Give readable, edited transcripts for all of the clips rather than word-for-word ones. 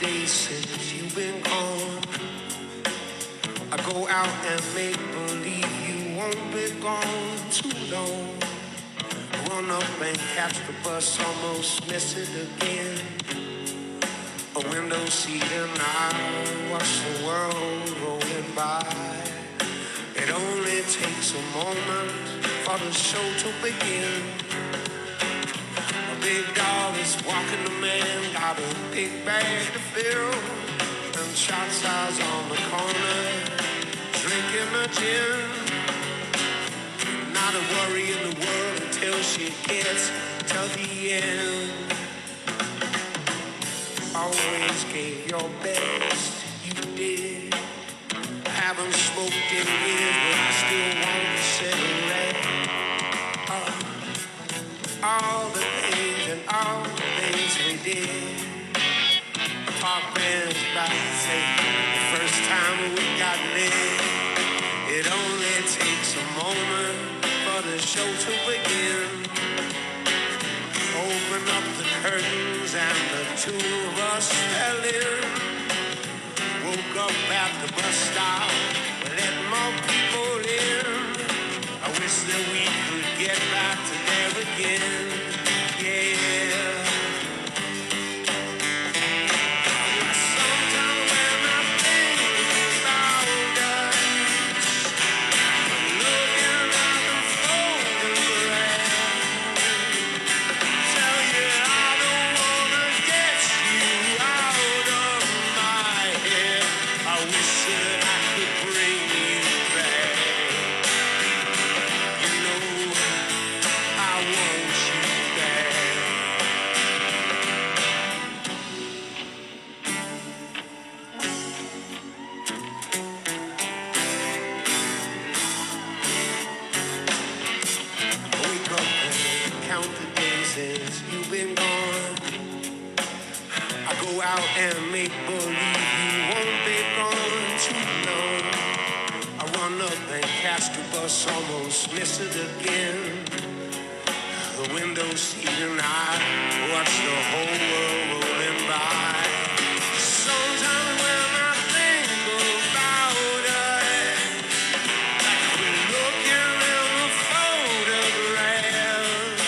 days since you've been gone. I go out and make believe you won't be gone too long. Run up and catch the bus, almost miss it again. A window seat and I watch the world rolling by. It only takes a moment for the show to begin. A big dog is walking the man, got a big bag to fill. And shots eyes on the corner, drinking a gin. Not a worry in the world until she gets to the end. Always gave your best, you did. Haven't smoked in years, but I still want a cigarette. All the things and all the things we did. The park band's about to say the first time we got lit. It only takes a moment for the show to begin. Open up the curtains and the two of us fell in. Woke up at the bus stop, let more people in. I wish that we could get back to there again. Yeah. Sometimes when I think about us, looking at the photograph, tell you I don't wanna get you out of my head. I wish that I could bring you back. You know, I want you back. Wake up and count the days since you've been gone. I go out and make believe you won't be gone too long. I run up and catch the bus, almost miss it again. The window seat and I watch the whole world rolling by. Sometimes when I think about us, like we're looking in the photograph.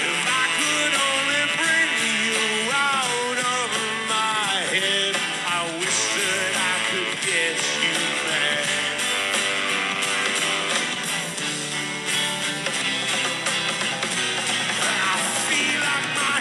If I could only bring you out of my head, I wish that I could get you back. I feel like my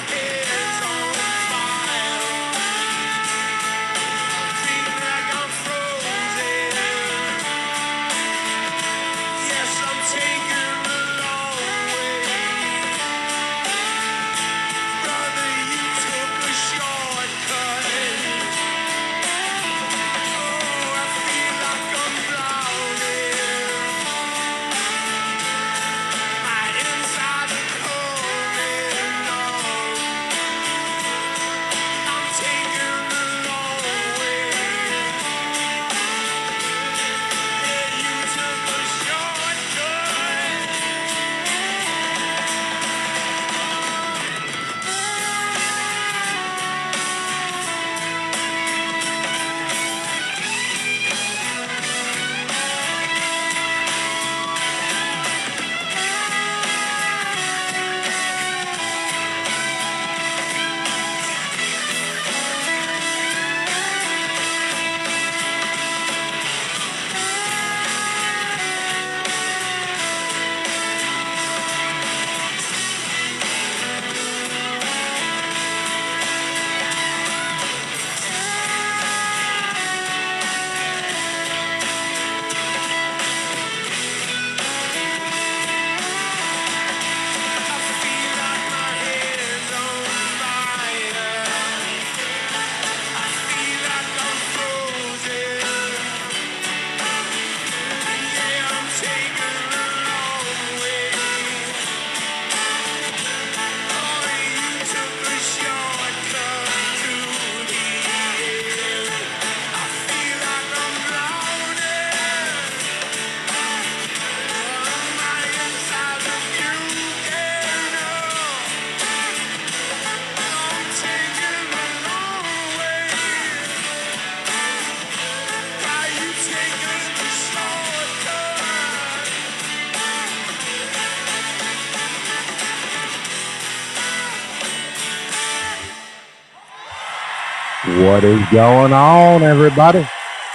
What is going on, everybody?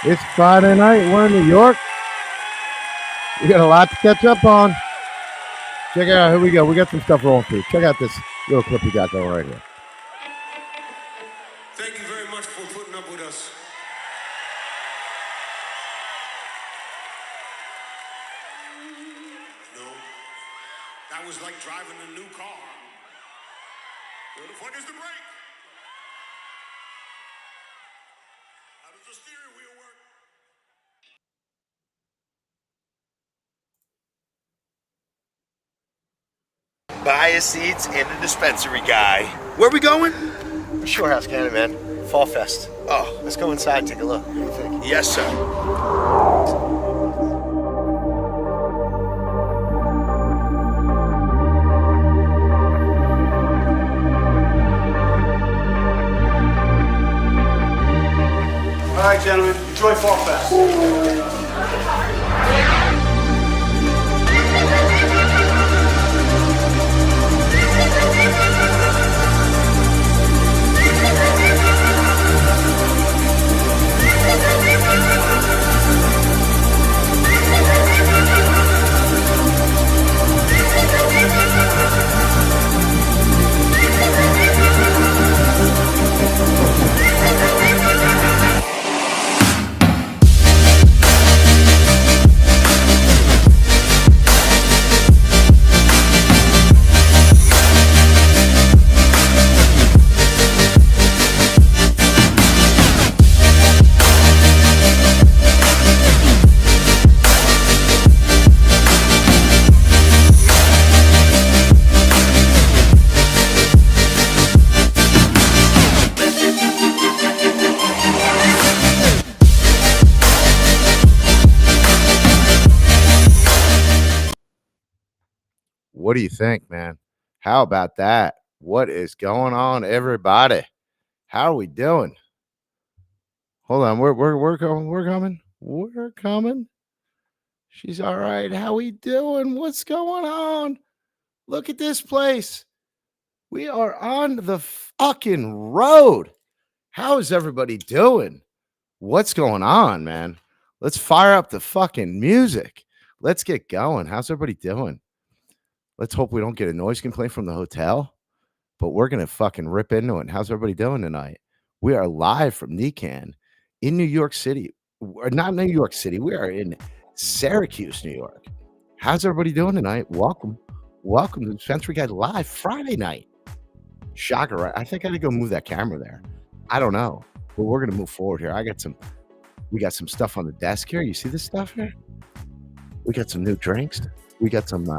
It's Friday night. We're in New York. We got a lot to catch up on. Check it out. Here we go. We got some stuff rolling through. Check out this little clip we got going right here. Thank you very much for putting up with us. You know, that was like driving a new car. Where the fuck is the brake? How does the steering wheel work? Buy a seats in the dispensary, guy. Where we going? Shorehouse Canada, man. Fall Fest. Oh, Let's go inside and take a look. What do you think? yes, sir. All right, gentlemen. Enjoy Fall Fest. What do you think, man? How about that? What is going on, everybody? How are we doing? Hold on, we're coming. She's all right. How we doing? What's going on? Look at this place. We are on the fucking road. How is everybody doing? What's going on, man? Let's fire up the fucking music. Let's get going. How's everybody doing? Let's hope we don't get a noise complaint from the hotel, but we're going to fucking rip into it. How's everybody doing tonight? We are live from NECANN in New York City. Or not New York City. We are in Syracuse, New York. How's everybody doing tonight? Welcome to the Dispensary Guy live Friday night. Shocker, right? I think I need to go move that camera there. I don't know, but we're going to move forward here. We got some stuff on the desk here. You see this stuff here? We got some new drinks. We got some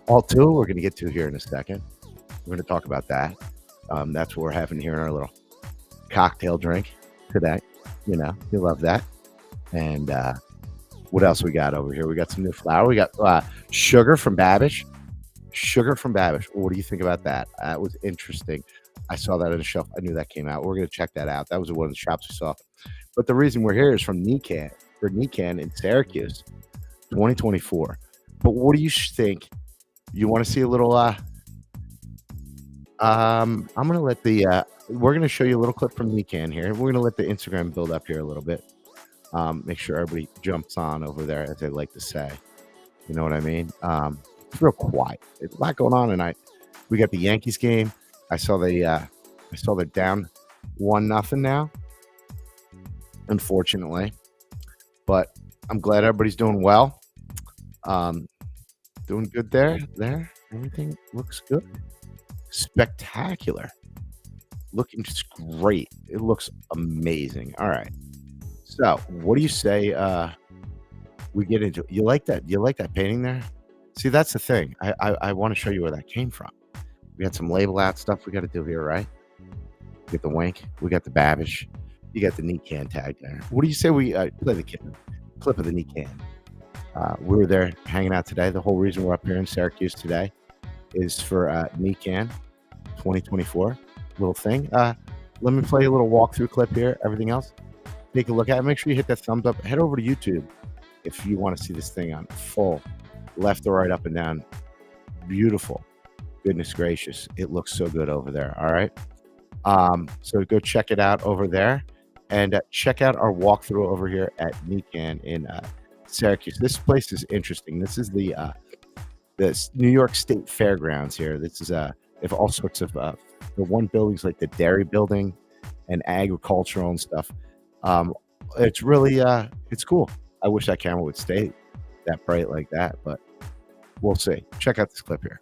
all two we're going to get to here in a second. We're going to talk about that. That's what we're having here in our little cocktail drink today. You know, you love that. And what else we got over here? We got some new flour. We got sugar from Babish. What do you think about that? That was interesting. I saw that on the shelf. I knew that came out. We're going to check that out. That was one of the shops we saw. But the reason we're here is from NECANN in Syracuse, 2024. But what do you think? You want to see a little I'm going to let we're going to show you a little clip from NECANN here. We're going to let the Instagram build up here a little bit. Make sure everybody jumps on over there, as they like to say. You know what I mean? It's real quiet. There's a lot going on tonight. We got the Yankees game. I saw they're down 1-0 now, unfortunately. But I'm glad everybody's doing well. Doing good there. Everything looks good. Spectacular. Looking just great. It looks amazing. All right. So what do you say we get into it? You like that? You like that painting there? See, that's the thing. I want to show you where that came from. We got some label out stuff we got to do here, right? We got the wink. We got the Babish. You got the NECANN tag there. What do you say we play the clip of the NECANN? We were there hanging out today. The whole reason we're up here in Syracuse today is for NECANN 2024 little thing. Let me play a little walkthrough clip here. Everything else, take a look at it. Make sure you hit that thumbs up. Head over to YouTube if you want to see this thing on full, left or right, up and down. Beautiful. Goodness gracious. It looks so good over there. All right. So go check it out over there, and check out our walkthrough over here at NECANN in Syracuse. This place is interesting. This is the New York State Fairgrounds here. This is they have all sorts of the one building's like the dairy building and agricultural and stuff. It's really it's cool. I wish that camera would stay that bright like that, but we'll see. Check out this clip here.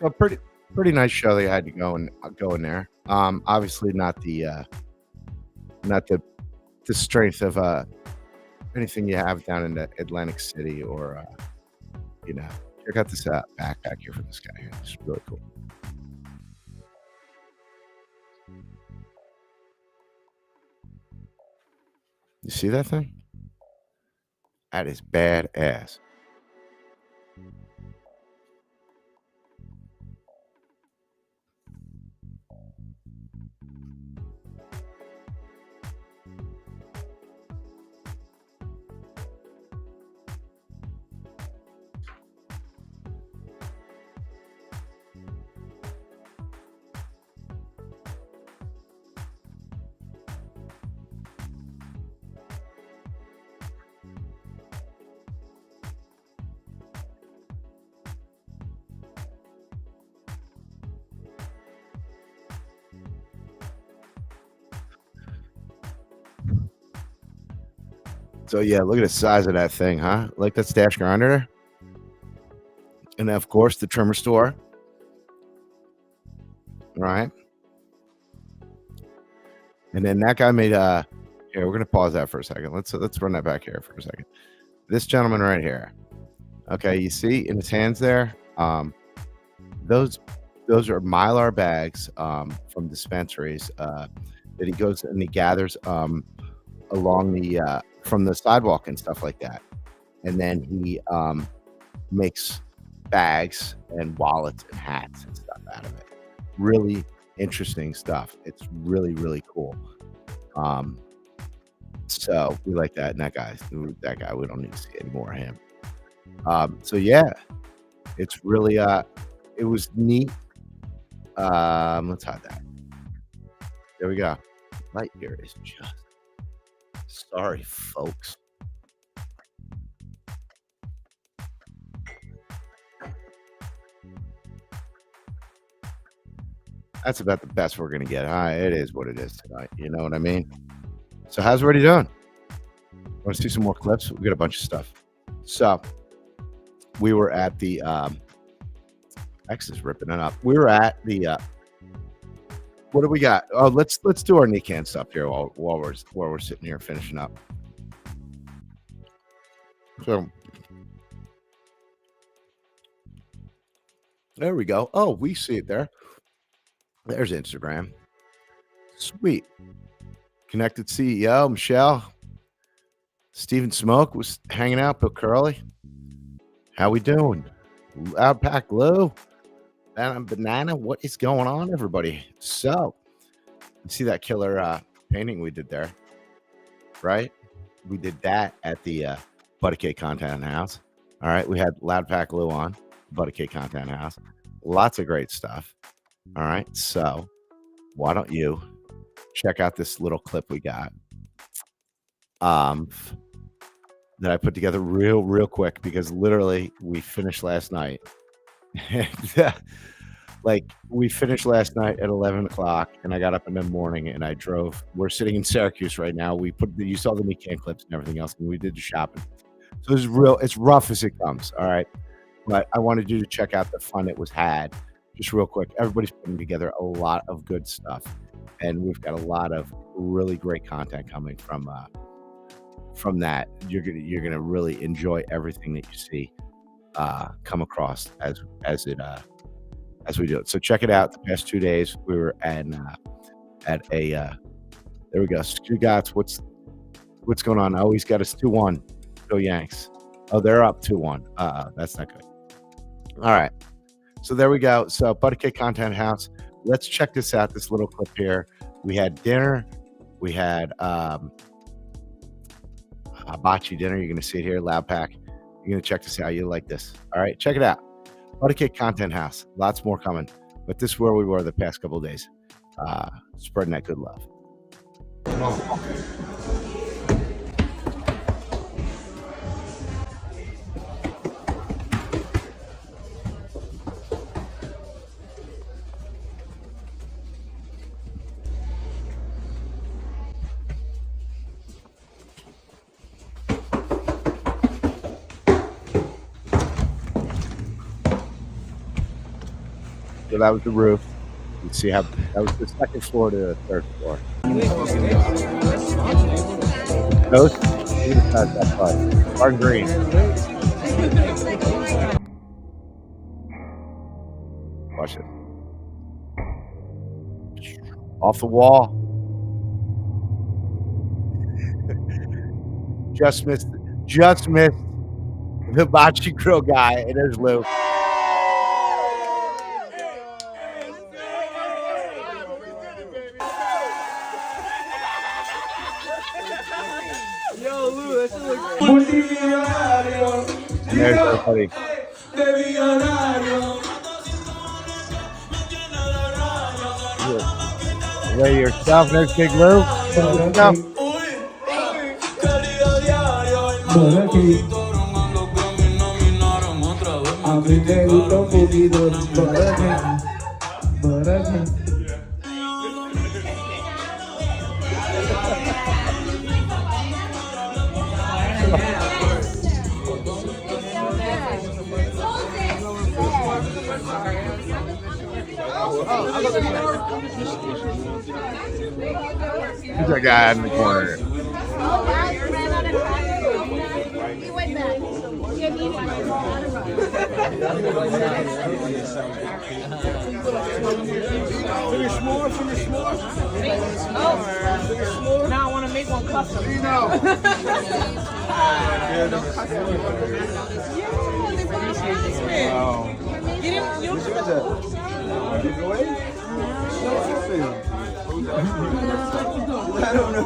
So pretty nice show they had to go in there. Obviously not the strength of anything you have down in Atlantic City or check out this backpack here from this guy here. It's really cool. You see that thing? That is badass. So yeah, look at the size of that thing, huh? Like that stash grinder. And then, of course, the trimmer store. Right. And then that guy made here, we're gonna pause that for a second. Let's run that back here for a second. This gentleman right here. Okay, you see in his hands there, those are Mylar bags from dispensaries that he goes and he gathers along the from the sidewalk and stuff like that, and then he makes bags and wallets and hats and stuff out of it. Really interesting stuff. It's really, really cool. So we like that. And that guy, we don't need to see any more of him. So yeah, it's really it was neat. Let's hide that. There we go. Light here is just sorry, folks. That's about the best we're gonna get. It is what it is tonight. You know what I mean? So how's everybody doing? Want to see some more clips? We got a bunch of stuff. So we were at the X is ripping it up. We were at the what do we got? Oh, let's do our NECANN stuff here while we're sitting here finishing up. So there we go. Oh, we see it there. There's Instagram. Sweet. Connected CEO, Michelle. Steven Smoke was hanging out. Bill Curley. How we doing? Outpack Lou. Banana. What is going on, everybody? So, you see that killer painting we did there, right? We did that at the ButACake Content House. All right, we had Loud Pack Lou on ButACake Content House. Lots of great stuff. All right, so why don't you check out this little clip we got that I put together real quick, because literally we finished last night. And, like, we finished last night at 11 o'clock, and I got up in the morning and I drove. We're sitting in Syracuse right now. You saw the NECANN clips and everything else, and we did the shopping. So it's rough as it comes. All right. But I wanted you to check out the fun it was had. Just real quick. Everybody's putting together a lot of good stuff, and we've got a lot of really great content coming from that. You're gonna really enjoy everything that you see come across as we do it. So check it out. The past 2 days we were at a there we go. Stu Gotts, what's going on? Oh, he's got us 2-1. Go Yanks. Oh, they're up 2-1. That's not good. All right. So there we go. So ButACake Content House. Let's check this out. This little clip here. We had dinner. We had hibachi dinner. You're gonna see it here. Loud Pack. You're gonna check this out. You like this. All right, check it out. ButACake Content House. Lots more coming. But this is where we were the past couple of days. Spreading that good love. So that was the roof. You can see how that was the second floor to the third floor. Those, that part. Barn green. Watch it. Off the wall. Just missed the hibachi grill guy, and there's Lou. Yo, Lou, that shit looks And there's everybody. Lay yourself. There's Big Lou. A mí me gusta un poquito Who's that guy in the corner? Oh, wow, you ran out of time. You went back. You need Finish more. Oh, now I want to make one custom. I don't know.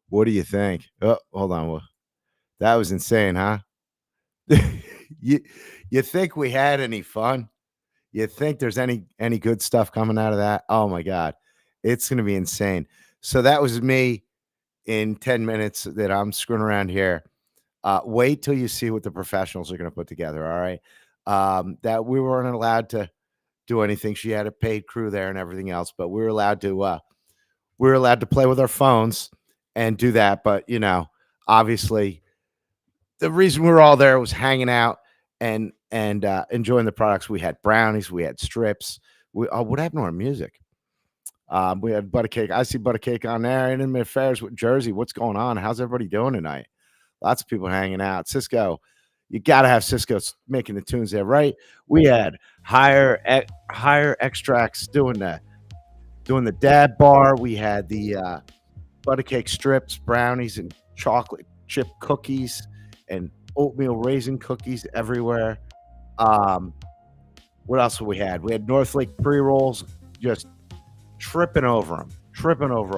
What do you think? Oh, hold on. That was insane, huh? You think we had any fun? You think there's any good stuff coming out of that? Oh my God. It's going to be insane. So that was me in 10 minutes that I'm screwing around here. Wait till you see what the professionals are going to put together. All right. That we weren't allowed to do anything. She had a paid crew there and everything else, but we were allowed to play with our phones and do that. But obviously the reason we were all there was hanging out and enjoying the products. We had brownies, we had strips. What happened to our music? We had ButACake. I see ButACake on there. Intimate Affairs with Jersey. What's going on? How's everybody doing tonight? Lots of people hanging out. Cisco, you got to have Cisco making the tunes there, right? We had higher extracts doing the dad bar. We had the ButACake strips, brownies, and chocolate chip cookies, and oatmeal raisin cookies everywhere. Um, what else we had? We had North Lake pre-rolls, just tripping over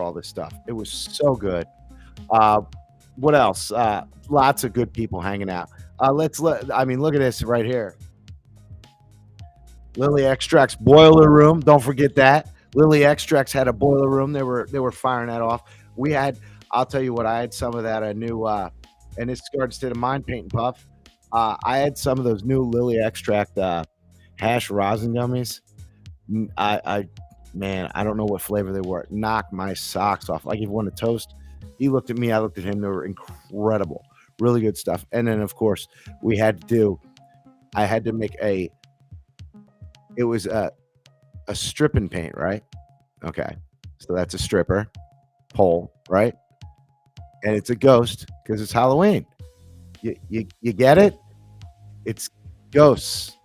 all this stuff. It was so good. Uh, what else? Lots of good people hanging out. Look at this right here. Lily Extracts boiler room. Don't forget that. Lily Extracts had a boiler room. They were firing that off. We had, I'll tell you what, I had some of that. I knew, and this Garden State of Mind paint and puff. I had some of those new Lily Extract hash rosin gummies. Man, I don't know what flavor they were. It knocked my socks off. I gave one a toast. He looked at me. I looked at him. They were incredible. Really good stuff. And then, of course, I had to make it was a strip and paint, right? Okay. So that's a stripper pole, right? And it's a ghost because it's Halloween. You get it? It's ghosts.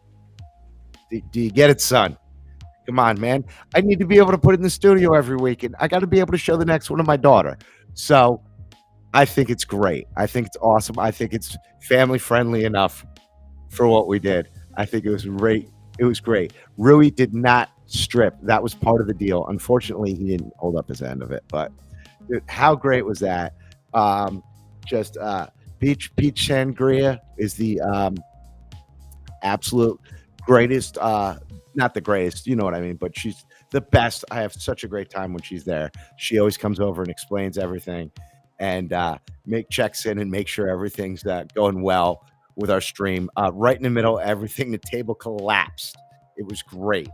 Do you get it, son? Come on, man. I need to be able to put it in the studio every week, and I got to be able to show the next one to my daughter. So I think it's great. I think it's awesome. I think it's family friendly enough for what we did. I think it was great. It was great. Rui did not strip. That was part of the deal. Unfortunately, he didn't hold up his end of it. But dude, how great was that? Peach Sangria is the absolute greatest. Not the greatest, you know what I mean, but she's the best. I have such a great time when she's there. She always comes over and explains everything, and checks in and make sure everything's going well with our stream. Right in the middle, everything, the table collapsed. It was great.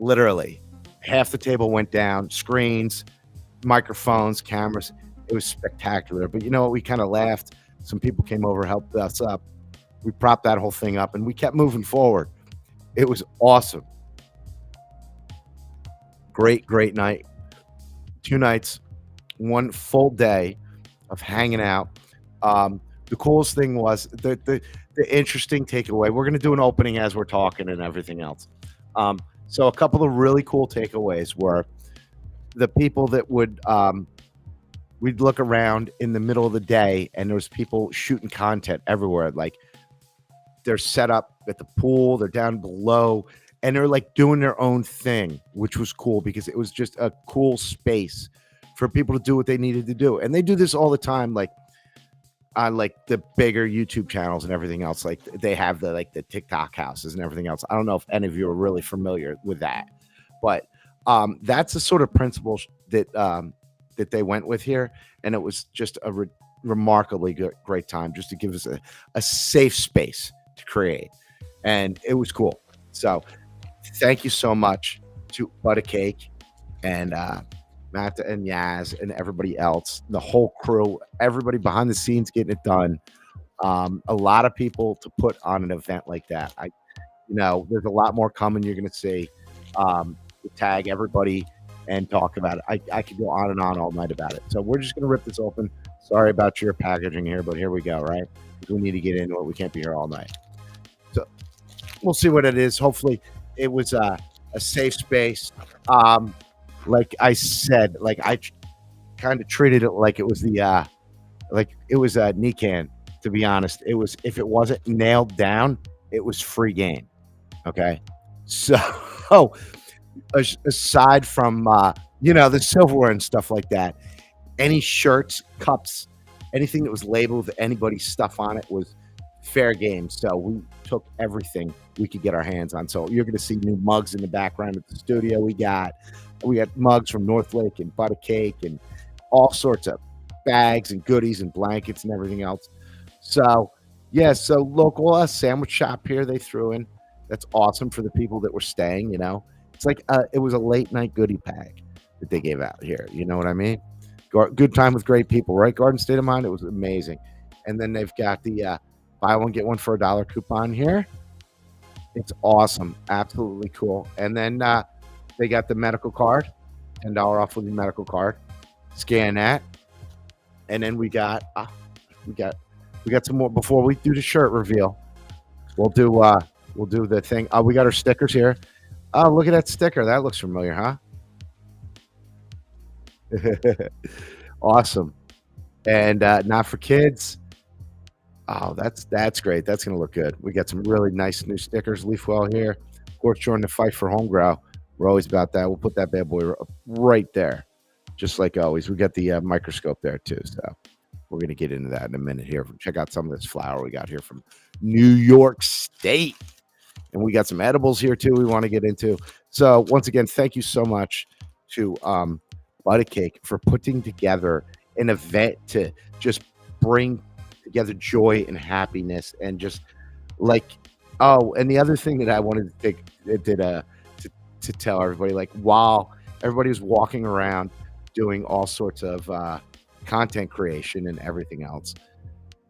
Literally, half the table went down. Screens, microphones, cameras. It was spectacular. But you know what? We kind of laughed. Some people came over, helped us up. We propped that whole thing up, and we kept moving forward. It was awesome. Great night. 2 nights, 1 full day of hanging out. The coolest thing was the interesting takeaway. We're going to do an opening as we're talking and everything else. So a couple of really cool takeaways were the people that we'd look around in the middle of the day, and there was people shooting content everywhere. Like, they're set up at the pool, they're down below, and they're like doing their own thing, which was cool because it was just a cool space for people to do what they needed to do. And they do this all the time, like on like the bigger YouTube channels and everything else. Like, they have the TikTok houses and everything else. I don't know if any of you are really familiar with that, but that's the sort of principle that they went with here. And it was just a remarkably great time just to give us a safe space to create, and it was cool. So thank you so much to ButACake and Matt and Yaz and everybody else, the whole crew, everybody behind the scenes getting it done. A lot of people to put on an event like that. There's a lot more coming. You're going to see. Tag everybody and talk about it. I could go on and on all night about it. So we're just going to rip this open. Sorry about your packaging here, but here we go, right? We need to get into it. We can't be here all night. So we'll see what it is. Hopefully it was a safe space. Like I said, like I kind of treated it like it was NECANN, to be honest. It was, if it wasn't nailed down, it was free game. Okay. So aside from the silverware and stuff like that, any shirts, cups, anything that was labeled with anybody's stuff on it was fair game. So we took everything we could get our hands on. So you're going to see new mugs in the background at the studio. We got mugs from North Lake and ButACake and all sorts of bags and goodies and blankets and everything else. So yeah, so local sandwich shop here they threw in. That's awesome for the people that were staying. It's like it was a late night goodie bag that they gave out here. You know what I mean? Good time with great people, right? Garden State of Mind. It was amazing. And then they've got the buy one get one for $1 coupon here. It's awesome, absolutely cool. And then they got the medical card, $10 off with the medical card. Scan that, and then we got some more before we do the shirt reveal. We'll do we'll do the thing. We got our stickers here. Oh, look at that sticker. That looks familiar, huh? Awesome. And not for kids. Oh, that's great. That's gonna look good. We got some really nice new stickers. Leaf well here. Of course, join the fight for home grow. We're always about that. We'll put that bad boy right there, just like always. We got the microscope there too. So we're gonna get into that in a minute here. Check out some of this flour we got here from New York State. And we got some edibles here too we want to get into. So once again, thank you so much to ButACake for putting together an event to just bring together joy and happiness and just like, oh, and the other thing that I wanted to tell everybody, like while everybody was walking around doing all sorts of content creation and everything else,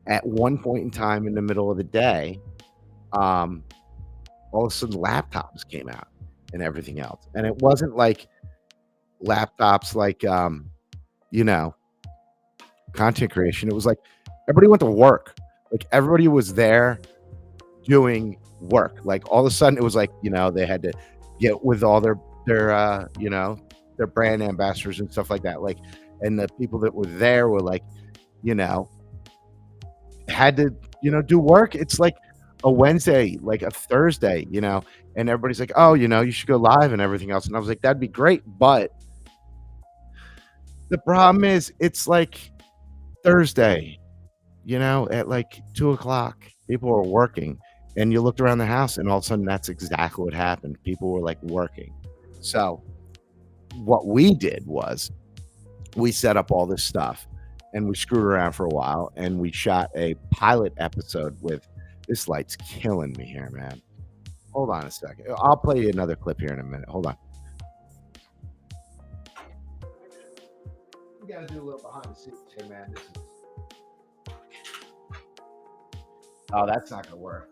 at one point in time in the middle of the day, all of a sudden laptops came out and everything else. And it wasn't like laptops like, content creation. It was like everybody went to work. Like everybody was there doing work. Like all of a sudden it was like, they had to get with all their brand ambassadors and stuff like that. Like, and the people that were there were like, had to, do work. It's like a Wednesday, like a Thursday, and everybody's like, oh, you should go live and everything else. And I was like, that'd be great. But the problem is it's like Thursday, at like 2:00, people were working, and you looked around the house and all of a sudden that's exactly what happened. People were like working. So what we did was we set up all this stuff and we screwed around for a while and we shot a pilot episode with, this light's killing me here, man. Hold on a second. I'll play you another clip here in a minute. Hold on. We got to do a little behind the scenes here, man. Oh, that's not going to work.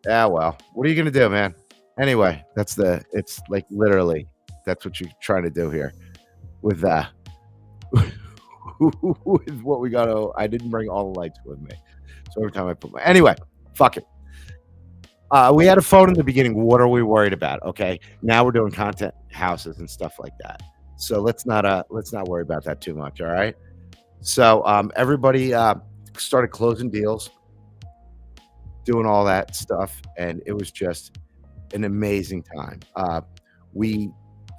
Yeah, well, what are you going to do, man? Anyway, it's like literally, that's what you're trying to do here with with what we got. I didn't bring all the lights with me. So every time I put anyway, fuck it. We had a phone in the beginning. What are we worried about? Okay. Now we're doing content houses and stuff like that. So let's not worry about that too much. All right. So everybody started closing deals, doing all that stuff, and it was just an amazing time. We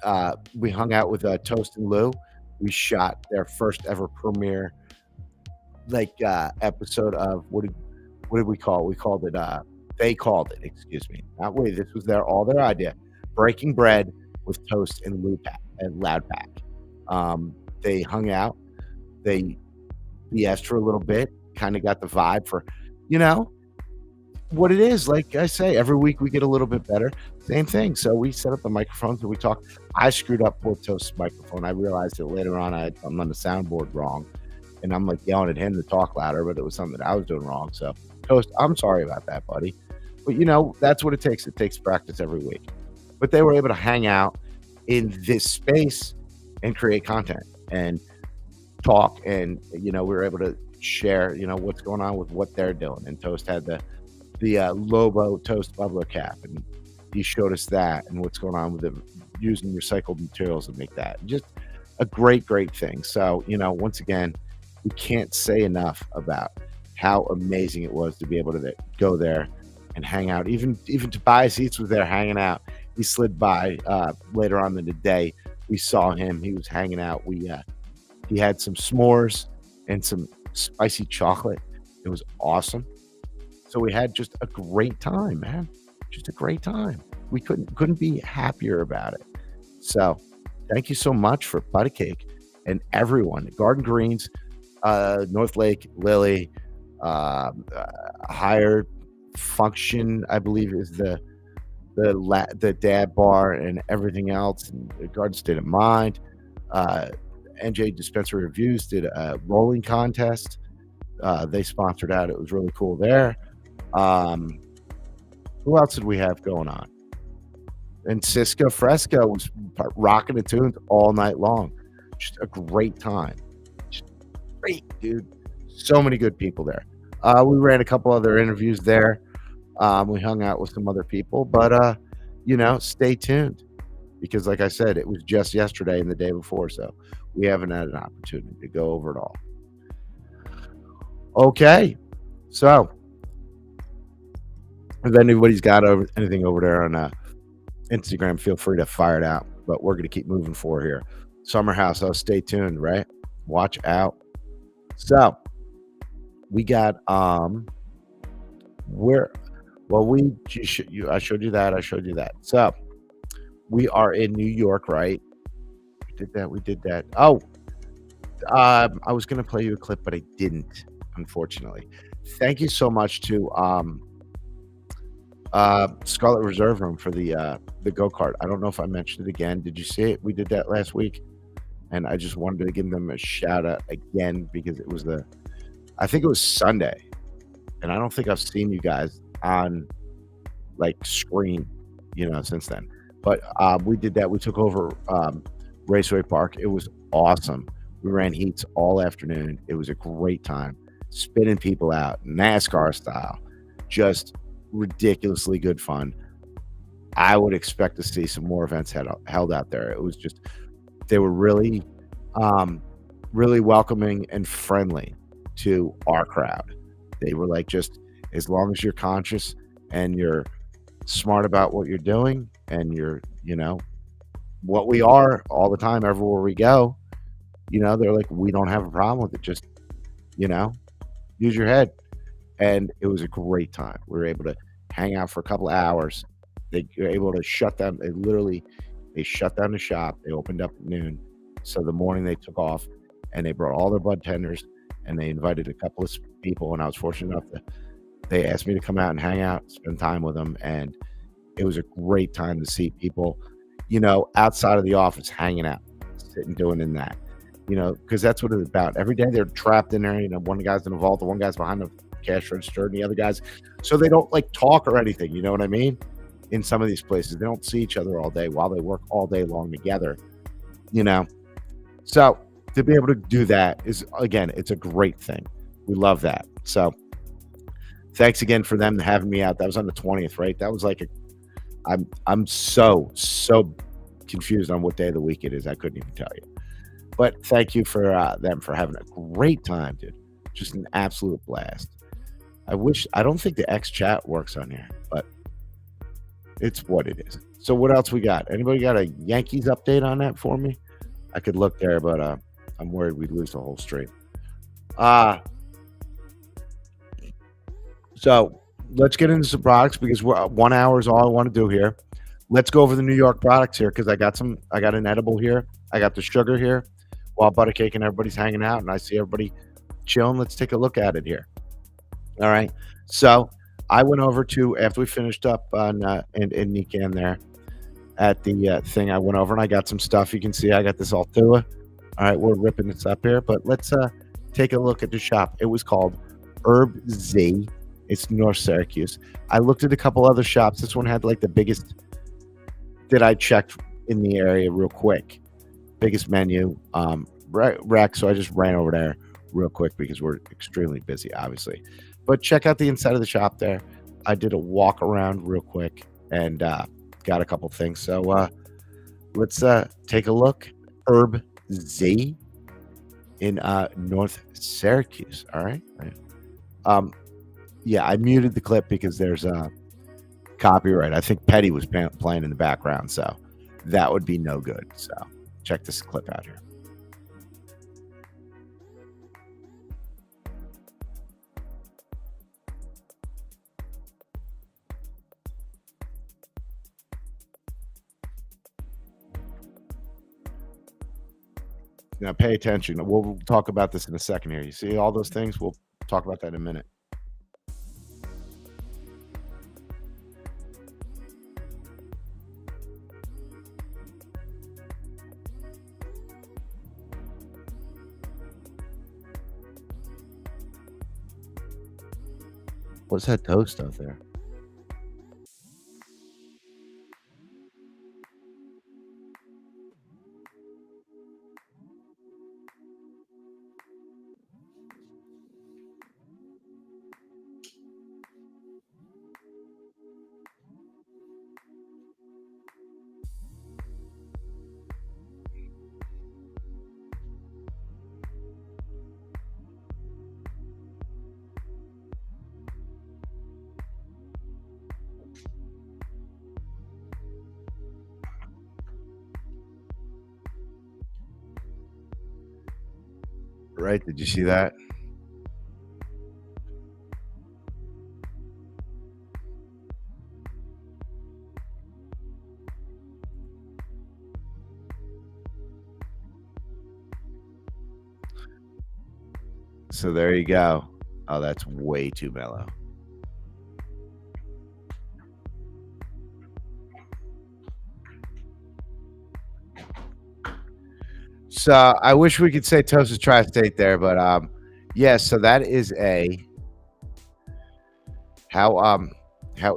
hung out with Toast and Lou. We shot their first ever premiere, episode of what did we call it? We called it. They called it. Excuse me. Not we. This was all their idea. Breaking bread with Toast and Loudpack. They hung out. They BS'd for a little bit. Kind of got the vibe for, what it is. Like I say, every week we get a little bit better. Same thing. So we set up the microphones and we talked. I screwed up poor Toast's microphone. I realized it later on. I'm on the soundboard wrong, and I'm like yelling at him to talk louder, but it was something that I was doing wrong. So Toast, I'm sorry about that, buddy. But that's what it takes. It takes practice every week. But they were able to hang out in this space and create content and talk, and we were able to share what's going on with what they're doing. And Toast had the Lobo Toast bubbler cap, and he showed us that and what's going on with it, using recycled materials to make that. Just a great thing. So once again, we can't say enough about how amazing it was to be able to go there and hang out. Even Tobias Eats was there hanging out. He slid by later on in the day. We saw him. He was hanging out. He had some s'mores and some spicy chocolate. It was awesome. So we had just a great time, man. Just a great time. We couldn't be happier about it. So thank you so much for ButACake and everyone. Garden Greens, North Lake, Lily, Higher Function, I believe is the dad bar, and everything else, and the Garden State of Mind. NJ Dispensary Reviews did a rolling contest. They sponsored out. It was really cool there. Who else did we have going on? And Cisco Fresco was rocking the tunes all night long. Just a great time. Just great, dude. So many good people there. We ran a couple other interviews there. We hung out with some other people, but stay tuned because, like I said, it was just yesterday and the day before, so we haven't had an opportunity to go over it all. Okay, so if anybody's got anything over there on Instagram, feel free to fire it out. But we're going to keep moving forward here. Summer House, stay tuned, right? Watch out. So we got I showed you that. So we are in New York, right? We did that. Oh, I was going to play you a clip, but I didn't, unfortunately. Thank you so much to Scarlet Reserve Room for the go-kart. I don't know if I mentioned it again. Did you see it? We did that last week, and I just wanted to give them a shout out again because it was I think it was Sunday, and I don't think I've seen you guys on screen, since then. But we did that. We took over Raceway Park. It was awesome. We ran heats all afternoon. It was a great time, spinning people out, NASCAR style, just ridiculously good fun. I would expect to see some more events held out there. It was just, they were really welcoming and friendly to our crowd. They were like, just as long as you're conscious and you're smart about what you're doing and you're, what we are all the time, everywhere we go, they're like, we don't have a problem with it. Just, use your head. And it was a great time. We were able to hang out for a couple of hours. They were able to shut down. They shut down the shop. They opened up at noon. So the morning they took off and they brought all their bud tenders and they invited a couple of people. And I was fortunate enough they asked me to come out and hang out, spend time with them. And it was a great time to see people, outside of the office, hanging out, sitting, doing in that, because that's what it's about. Every day they're trapped in there. One guy's in the vault, the one guy's behind the cash register, and the other guys. So they don't talk or anything. You know what I mean? In some of these places, they don't see each other all day while they work all day long together, So to be able to do that is, again, it's a great thing. We love that. So thanks again for them having me out. That was on the 20th, right? That was I'm so confused on what day of the week it is. I couldn't even tell you. But thank you for them for having a great time, dude. Just an absolute blast. I don't think the X chat works on here, but it's what it is. So what else we got? Anybody got a Yankees update on that for me? I could look there, but I'm worried we'd lose the whole stream. So let's get into some products because 1 hour is all I want to do here. Let's go over the New York products here because I got an edible here. I got the sugar here while ButACake and everybody's hanging out and I see everybody chilling. Let's take a look at it here. All right. So I went over to, after we finished up on in NECANN there at the thing, I went over and I got some stuff. You can see I got this Altua. All right, we're ripping this up here, but let's take a look at the shop. It was called Herb Z. It's North Syracuse. I looked at a couple other shops. This one had the biggest that I checked in the area real quick. Biggest menu rack. So I just ran over there real quick because we're extremely busy, obviously. But check out the inside of the shop there. I did a walk around real quick and got a couple things. So let's take a look. Herb Z in North Syracuse. All right. Yeah, I muted the clip because there's copyright. I think Petty was playing in the background, so that would be no good. So check this clip out here. Now pay attention. We'll talk about this in a second here. You see all those things? We'll talk about that in a minute. What's that toast out there? right? Did you see that? So there you go. Oh, that's way too mellow. So I wish we could say Toasted Tri-State there, but yeah. So that is how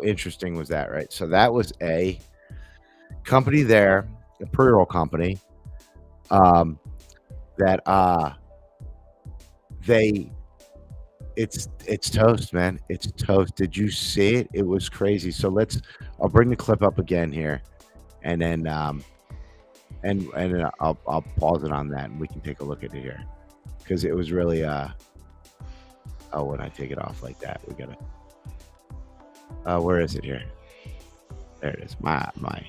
interesting was that, right? So that was a company there, a pre-roll company, that they it's toast, man. It's toast. Did you see it? It was crazy. So I'll bring the clip up again here, and then and then I'll pause it on that, and we can take a look at it here, because it was really oh, when I take it off like that, we gotta where is it here? There it is. My all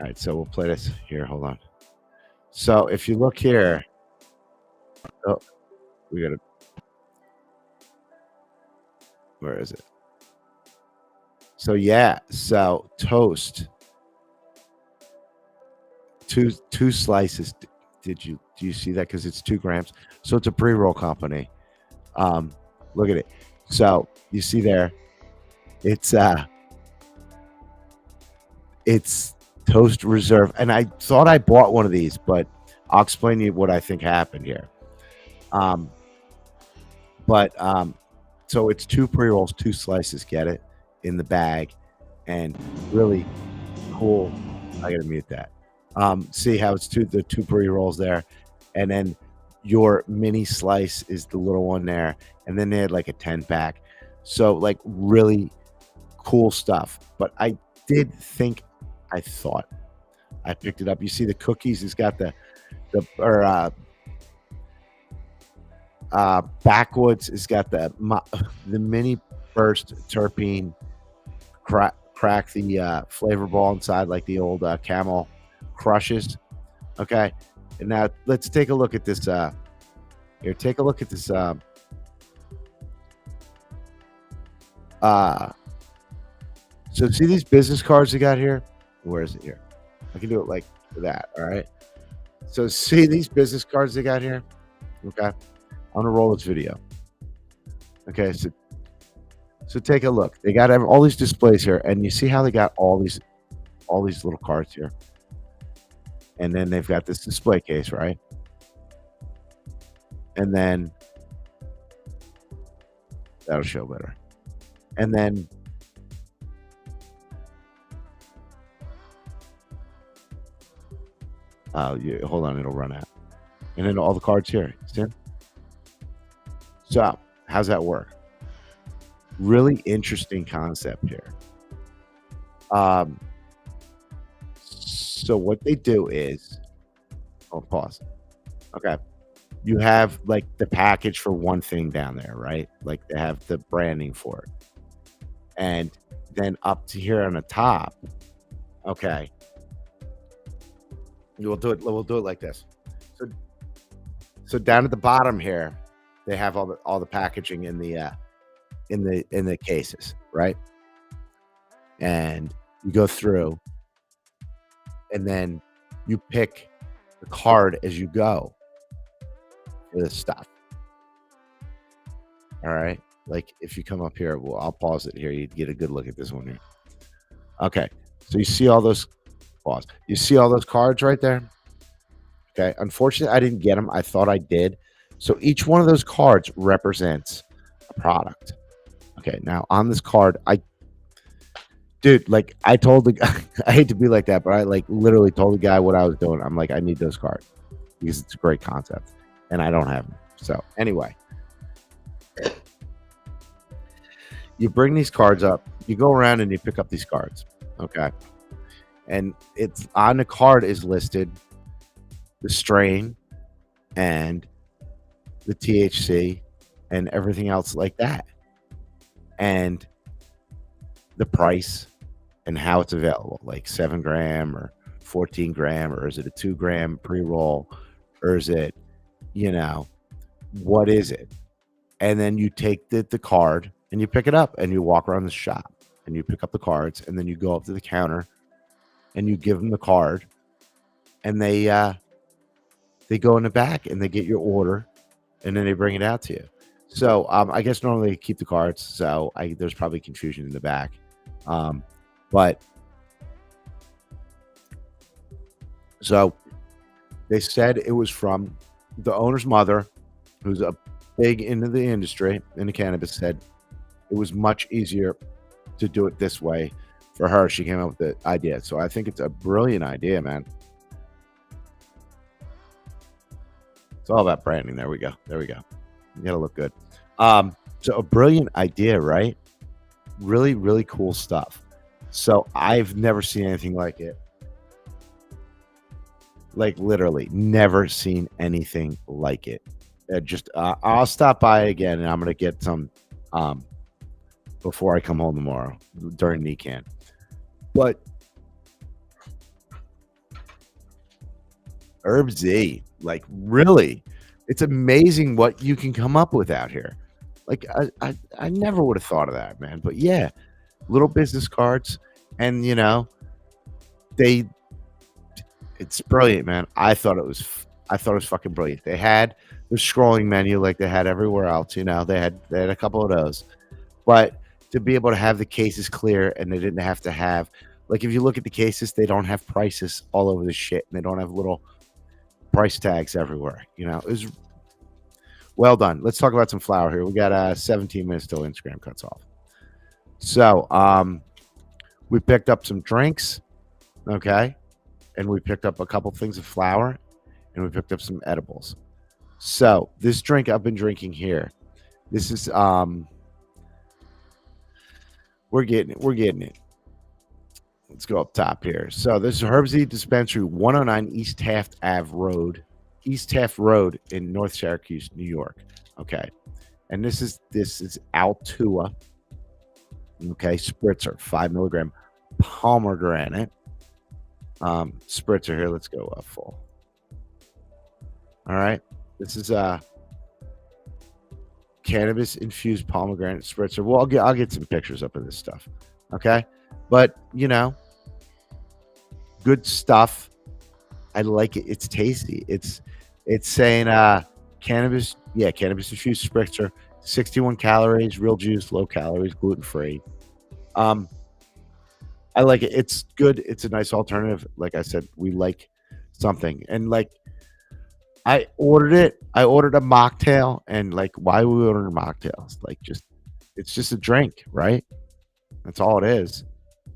right, so we'll play this here. Hold on. So if you look here, oh, we gotta, where is it? So yeah, so toast, two slices. Do you see that? Because it's 2 grams. So it's a pre-roll company. Look at it. So you see there, it's Toast Reserve, and I thought I bought one of these, but I'll explain to you what I think happened here. So it's 2 pre-rolls, 2 slices, get it, in the bag, and really cool. I gotta mute that. See how it's the 2 pre-rolls there, and then your mini slice is the little one there, and then they had like a 10-pack. So like really cool stuff. But I thought I picked it up. You see the cookies, it's got the backwoods, it's got the mini burst terpene, crack the flavor ball inside like the old Camel Crushes. Okay, and now let's take a look at this here. Take a look at this so see these business cards they got here? Where is it here? I can do it like that. All right. So see these business cards they got here? Okay. I'm gonna roll this video. Okay, so take a look. They got all these displays here, and you see how they got all these little cards here. And then they've got this display case, right? And then that'll show better. And then hold on, it'll run out. And then all the cards here. See? So how's that work? Really interesting concept here. So what they do is, pause. Okay. You have like the package for one thing down there, right? Like they have the branding for it. And then up to here on the top, okay. We'll do it like this. So down at the bottom here, they have all the packaging in the cases, right? And you go through, and then you pick the card as you go for this stuff. All right. Like if you come up here, well, I'll pause it here. You get a good look at this one here. Okay. So you see all those, pause. You see all those cards right there? Okay. Unfortunately, I didn't get them. I thought I did. So each one of those cards represents a product. Okay. Now on this card, dude, like I told the guy, I hate to be like that, but I like literally told the guy what I was doing. I'm like, I need those cards because it's a great concept and I don't have them. So anyway, you bring these cards up, you go around and you pick up these cards. Okay. And it's on the card is listed the strain and the THC and everything else like that. And the price and how it's available, like 7 gram or 14 gram, or is it a 2 gram pre-roll, or is it, what is it? And then you take the card and you pick it up and you walk around the shop and you pick up the cards and then you go up to the counter and you give them the card and they go in the back and they get your order and then they bring it out to you. So I guess normally they keep the cards, so there's probably confusion in the back. But so they said it was from the owner's mother, who's a big into the industry in the cannabis, said it was much easier to do it this way for her. She came up with the idea. So I think it's a brilliant idea, man. It's all about branding. There we go. There we go. You gotta look good. So a brilliant idea, right? Really, really cool stuff. So I've never seen anything like it. Like literally never seen anything like it. I'll stop by again and I'm gonna get some before I come home tomorrow during NECANN. But Herb Z, like really, it's amazing what you can come up with out here. Like I never would have thought of that, man. But yeah, little business cards, and you know, it's brilliant, man. I thought it was fucking brilliant. They had the scrolling menu like they had everywhere else. You know, they had a couple of those, but to be able to have the cases clear and they didn't have to have, like, if you look at the cases, they don't have prices all over the shit, and they don't have little price tags everywhere. You know, it was well done. Let's talk about some flour here. We got 17 minutes till Instagram cuts off. So we picked up some drinks, okay, and we picked up a couple things of flour, and we picked up some edibles. So this drink I've been drinking here, this is we're getting it. Let's go up top here. So this is Herb Z Dispensary, 109 East Taft Road in North Syracuse, New York. Okay, and this is Altua. Okay, spritzer, 5 milligram pomegranate spritzer here. Let's go full. All right, this is cannabis infused pomegranate spritzer. Well, I'll get some pictures up of this stuff. Okay, but you know, good stuff. I like it. It's tasty. It's saying cannabis infused spritzer, 61 calories, real juice, low calories, gluten free. I like it. It's good. It's a nice alternative. Like I said, we like something, and like I ordered it. I ordered a mocktail, and like, why would we order mocktails? Like, it's just a drink, right? That's all it is.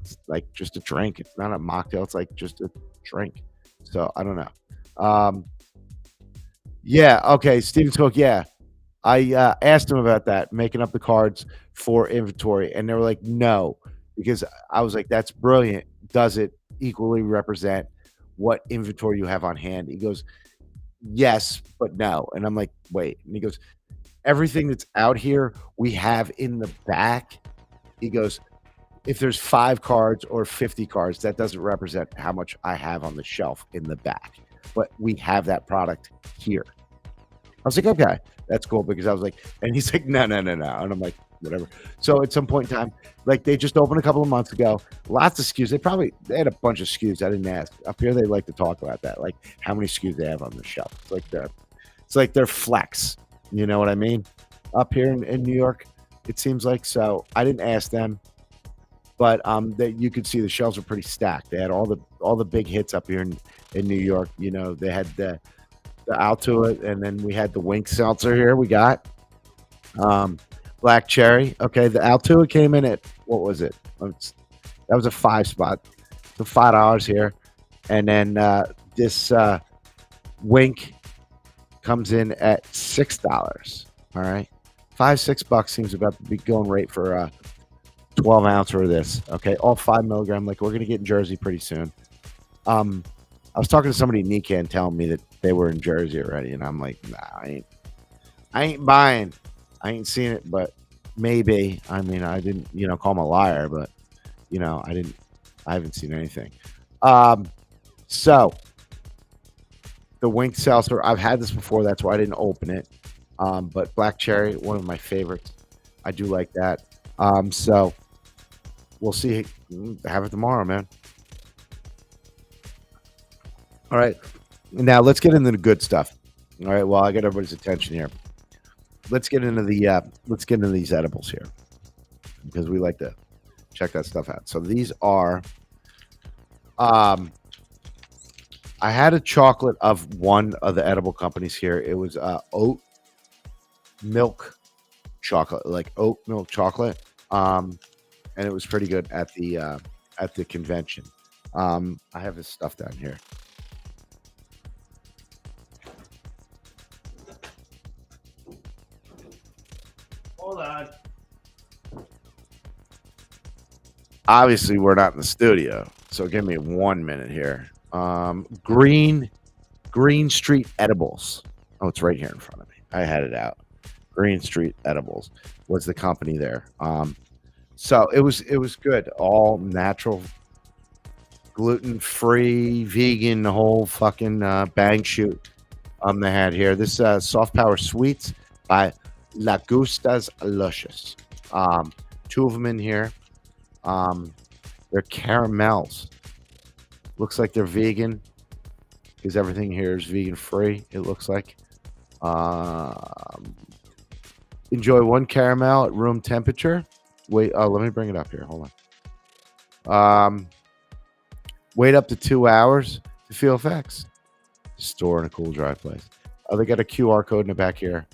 It's like just a drink. It's not a mocktail. It's like just a drink. So I don't know. Yeah. Okay. Steven spoke. Yeah. I asked him about that, making up the cards for inventory, and they were like, no, because I was like, that's brilliant. Does it equally represent what inventory you have on hand? He goes, yes, but no. And I'm like, wait. And he goes, everything that's out here we have in the back. He goes, if there's 5 cards or 50 cards, that doesn't represent how much I have on the shelf in the back, but we have that product here. I was like, okay, that's cool, because I was like, and he's like, no. And I'm like, whatever. So at some point in time, like, they just opened a couple of months ago, lots of SKUs. They had a bunch of SKUs. I didn't ask. Up here, they like to talk about that, like how many SKUs they have on the shelf. It's like their flex. You know what I mean? Up here in New York, it seems like. So I didn't ask them, but that you could see the shelves are pretty stacked. They had all the big hits up here in New York. You know, they had the Altua, and then we had the Wink Seltzer here. We got Black Cherry. Okay, the Altua came in at, what was it? That was a 5 spot. So $5 here. And then this Wink comes in at $6. All right. $5-6 seems about to be going rate for a 12 ounce of this. Okay, all 5 milligram. Like, we're gonna get in Jersey pretty soon. I was talking to somebody in NECANN telling me that they were in Jersey already, and I'm like, nah, I ain't buying. I ain't seen it, but maybe. I mean, I didn't, call him a liar, but I haven't seen anything. So the Wink Seltzer, I've had this before. That's why I didn't open it. But black cherry, one of my favorites. I do like that. So we'll see. Have it tomorrow, man. All right. Now let's get into the good stuff. All right. Well, I got everybody's attention here. Let's get into these edibles here because we like to check that stuff out. So these are I had a chocolate of one of the edible companies here. It was oat milk chocolate, like oat milk chocolate. And it was pretty good at the convention. I have this stuff down here. Hold on. Obviously, we're not in the studio, so give me 1 minute here. Green Street Edibles. Oh, it's right here in front of me. I had it out. Green Street Edibles was the company there. So it was good. All natural, gluten-free, vegan, the whole fucking bang shoot. They had here this Soft Power Sweets by La Gustas Luscious. Two of them in here. They're caramels. Looks like they're vegan because everything here is vegan free. It looks like. Enjoy one caramel at room temperature. Wait, let me bring it up here. Hold on. Wait up to 2 hours to feel effects. Store in a cool, dry place. Oh, they got a QR code in the back here.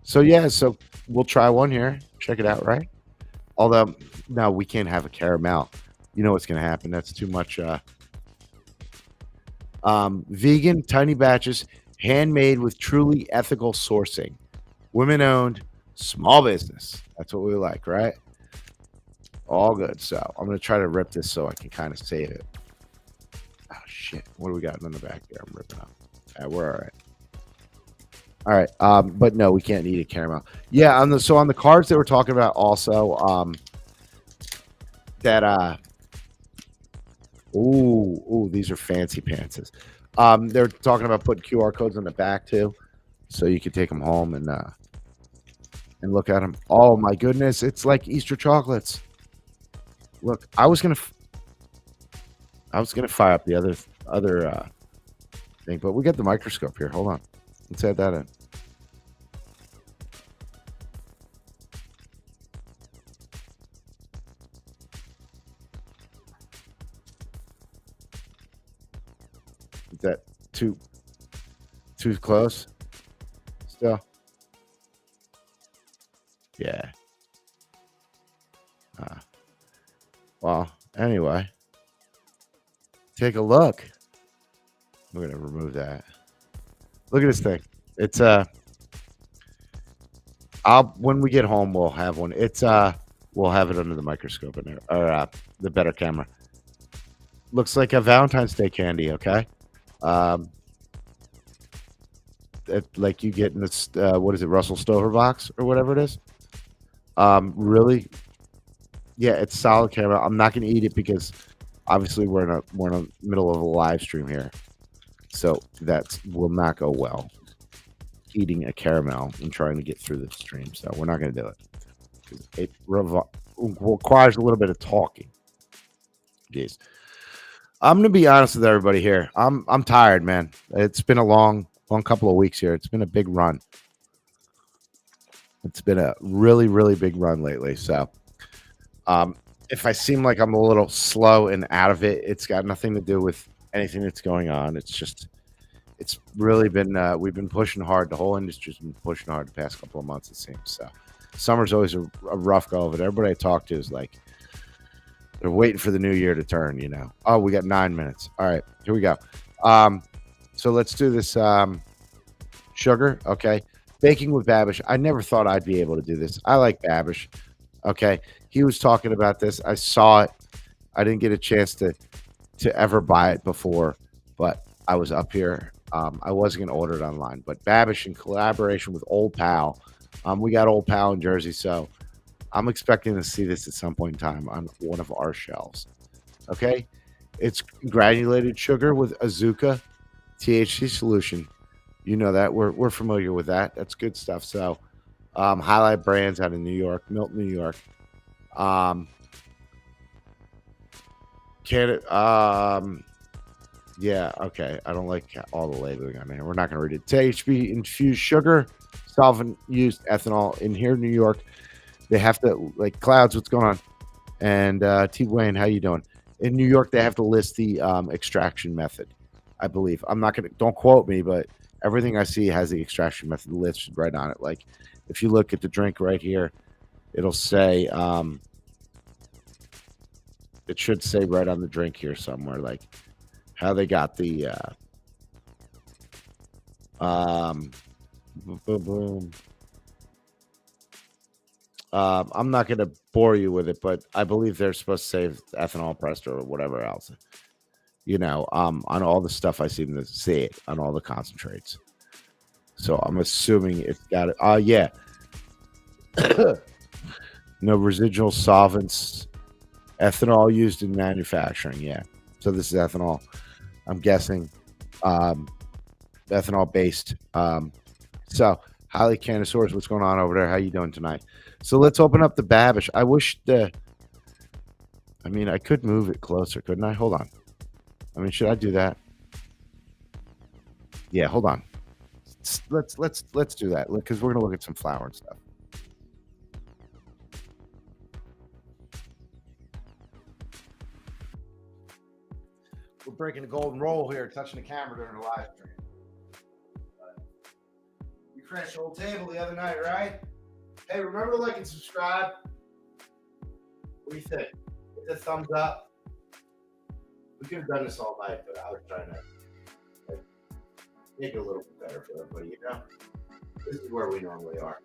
So we'll try one here. Check it out, right? Although, no, we can't have a caramel. You know what's going to happen. That's too much. Vegan, tiny batches, handmade with truly ethical sourcing. Women-owned, small business. That's what we like, right? All good. So I'm going to try to rip this so I can kind of save it. Oh, shit. What do we got in the back there? I'm ripping up. We're all right. All right. But no, we can't eat a caramel. Yeah. On the cards they were talking about also, these are fancy pantses. They're talking about putting QR codes on the back too, so you can take them home and look at them. Oh my goodness, it's like Easter chocolates. Look, I was gonna fire up the other thing, but we got the microscope here. Hold on, let's add that in. Is that too close? Still? Yeah. Well, anyway, take a look. We're gonna remove that. Look at this thing. It's when we get home we'll have one. It's we'll have it under the microscope in there, or the better camera. Looks like a Valentine's Day candy. Okay. Like you get in this what is it, Russell Stover box or whatever it is. Really, yeah, it's solid caramel. I'm not going to eat it because obviously we're in the middle of a live stream here, so that will not go well. Eating a caramel and trying to get through the stream, so we're not going to do it. It requires a little bit of talking. Jeez. I'm gonna be honest with everybody here. I'm tired, man. It's been a long couple of weeks here. It's been a big run. It's been a really, really big run lately. So, if I seem like I'm a little slow and out of it, it's got nothing to do with anything that's going on. It's just, it's really been we've been pushing hard. The whole industry's been pushing hard the past couple of months, it seems. So, summer's always a rough go of it. Everybody I talk to is like, they're waiting for the new year to turn, you know. Oh, we got 9 minutes. All right, here we go. So let's do this sugar, okay? Baking with Babish. I never thought I'd be able to do this. I like Babish, okay? He was talking about this. I saw it. I didn't get a chance to ever buy it before, but I was up here. I wasn't going to order it online, but Babish in collaboration with Old Pal. We got Old Pal in Jersey, so I'm expecting to see this at some point in time on one of our shelves. Okay, it's granulated sugar with Azuca THC solution You know that we're familiar with that. That's good stuff. So, Highlight Brands out of New York, Milton, New York. Yeah, okay. I don't like all the labeling on here. We're not going to read it. THC infused sugar, solvent used ethanol. In here, New York, they have to, like, Clouds, what's going on? And T. Wayne, how you doing? In New York, they have to list the extraction method, I believe. I'm not going to, don't quote me, but everything I see has the extraction method listed right on it. Like, if you look at the drink right here, it'll say, it should say right on the drink here somewhere, like, how they got the boom. I'm not going to bore you with it, but I believe they're supposed to say ethanol pressed or whatever else. You know, on all the stuff I seem to see it on all the concentrates. So I'm assuming it's got it. Yeah. No residual solvents, ethanol used in manufacturing. Yeah. So this is ethanol. I'm guessing ethanol based. So Highly Canosaurus, what's going on over there? How you doing tonight? So let's open up the Babish. I wish I could move it closer, couldn't I? Hold on. I mean, should I do that? Yeah, hold on. Let's do that because we're gonna look at some flour and stuff. We're breaking the golden rule here, touching the camera during the live stream. We crashed the whole table the other night, right? Hey, remember to like and subscribe. What do you think? Hit the thumbs up. We could have done this all night, but I was trying to make it a little bit better for everybody, you know? This is where we normally are.